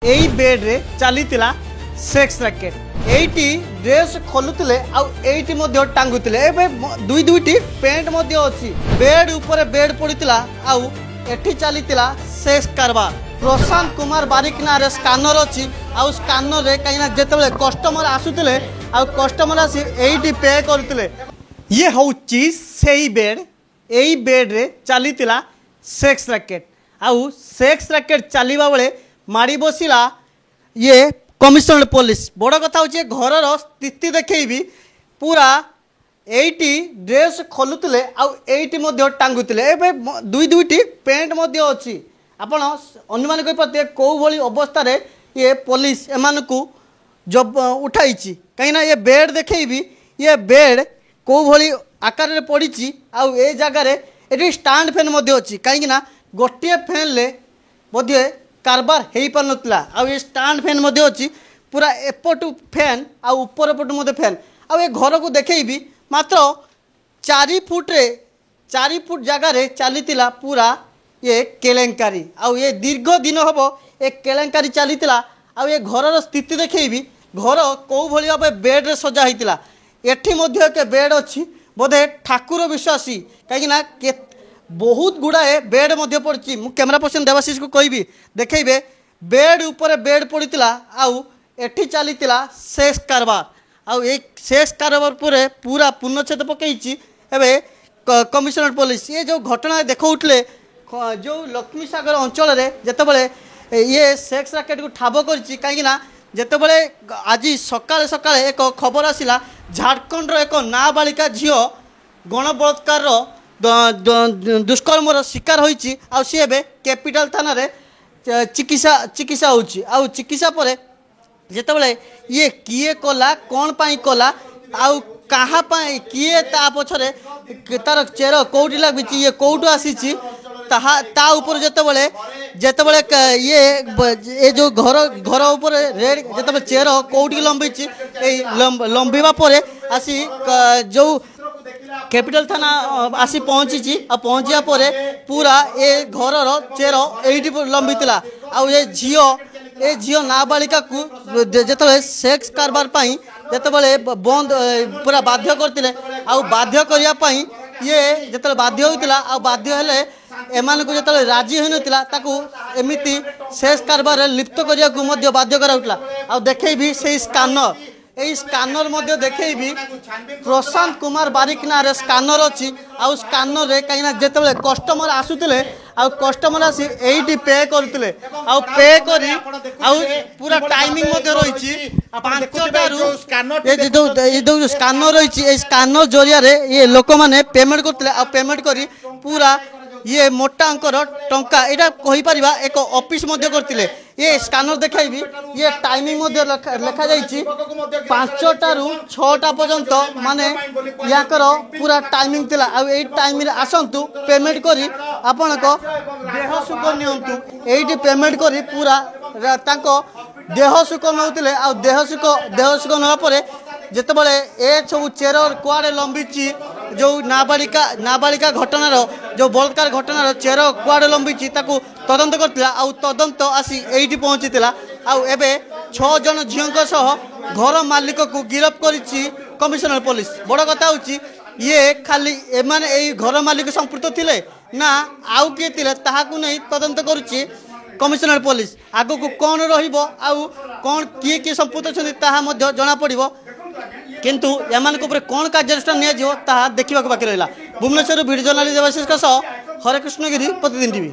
एई bed रे चलीतिला sex racket eighty dress खोलुतिले आउ eighty मध्ये टांगुतिले एबे दुई दुईटी पेंट मध्ये अछि बेड ऊपर बेड पड़ितिला आउ एठी चलीतिला सेक्स कारबार। प्रशांत कुमार बारिक ना रे स्कैनर अछि आउ स्कैनर रे कहिना जेतेबेले कस्टमर आसुतिले आउ कस्टमर आसी एइटी पे करतिले ये होउची सेही बेड एई बेड रे चलीतिला सेक्स रैकेट आउ सेक्स रैकेट चलीबा बेले माड़ी बसला ये कमिशनर पुलिस बड़ कथा हूँ घर स्थिति देखी पूरा एटी ड्रेस खोलुले आईटी टांगुले एवं दुई दुईटी पेंट अच्छी आपण अनुमान कर कौ भली अवस्था रे ये पुलिस एम जब उठाई कहीं ये बेड देखी ये बेड कौ भली आकार रे पड़ी आउ ए जगार ये स्टांड फैन अच्छी कहीं गोटे फैन ले कारबार हो पार नाला आउ ये स्टांड फैन अच्छी पूरा एपटू फैन आउ ऊपर पटू फैन आउ ये घर को देखी मात्र 4 फुट जगार चलीला पूरा ये केलेंकारी आउ ये दीर्घ दिन हम ये केलेंकारी चलीला आउ ये घर स्थिति देखी घर कौ भली भाव बेड रे सजा होता एटी एक बेड अच्छी बोधे ठाकुर विश्वासी कहीं बहुत गुड़ाए बेड पड़ी मु कैमरा पर्सन देवाशीष को कहि देखेबे बेड ऊपर बेड पड़ीला आउ एठी चलीला सेक्स कारबार आउ एक सेक्स कारबार पूरे पूरा पूर्णछेद पकई एवं कमिशनर पुलिस ये जो घटना देखौले जो लक्ष्मी सागर अंचल जितेबले ये सेक्स रैकेट को ठाब कर कहीं जितेबले आज सकाळे सकाळे एक खबर आसिला झारखंड एक नाबालिका झील गणबलात्कार दुष्कर्मर शिकार होती सी ए कैपिटल थाना रे चिकित्सा होची आउ चिकित्सा पर जितेबले ये किए कला कौन पाई कला आउ कहाँ किए ता पछरे तार चेर कौटी लगी ये कौटू आसी ता ऊपर जितेबले ये जो घर घर ऊपर रेड जितेबले चेर कौटी लंबी लंबीबा पर आसी जो कैपिटल थाना आसी पहुँची पहुँचा पर पूरा ये घर चेर एटी लंबी था आउ ये झील नाबालिका को जिते सेक्स कारबार जितेबले बंद पूरा बाध्य करते आउ बाध्य करने ये जिते बाध्य होता आ बाध्य हेले एमान को जिते राजी होता एमती सेक्स कारबार लिप्त करने को बाध्य कराउला आ देखेबी से स्कैनर यही स्कैनर देखेबी प्रशांत कुमार बारिक ना रे स्कैनर अच्छी आउ स्कैनर रे कहीं जितेबले कस्टमर आसुतिले आउ कस्टमर आसी एटी पे करते आउ पे करी आउ पूरा टाइमिंग रही 5टारू जो स्कैनर रही स्कैनर जरिया ये लोक मैंने पेमेंट करते पेमेंट करी पूरा ये मोटा अंकर टंका यहाँ कहीपर एक ऑफिस करते ये स्कैनर देखेबी ये टाइमिंग लिखा जाइए 5टारू 6टा पर्यंत माने याकर पूरा टाइमिंग थिला आ एई टाइम रे आसंतु पेमेंट करी आपण को देह सुख नियंतु एइटी पेमेंट करी पूरा तांको देह सुख नउतिले आ देह सुख नवा परे जितेबले ए सब चेर कुआड़े लंबी जो नाबालिका घटनार जो बलात्कार घटनार चेर कुआड़े लंबी तदंत करथिला आउ तदंत आसी एइटी पहुँचीला आउ एबे 6 जन झील सह घर मालिक को गिरफ्त करिछि कमिशनर पुलिस। बड़ कथा हूँ ये खाली एमाने एई घर मालिक संपृक्त थिले ना आउ किए थिले ताहाकु नहीं तदंत करुछि कमिशनर पुलिस आगो को कौन रहिबो आउ कौन किए किए संपृक्त अछन्ति ताहा मध्ये जणा पड़िबो किंतु एमान को ऊपर कौन कार्यानुष्ठान निया जिवो ताहा देखिबाक बाकी रहिला। भुवनेश्वर वीडियो जर्नलिस्ट देवाशीष हरे कृष्णगिरी प्रतिदिन टीवी।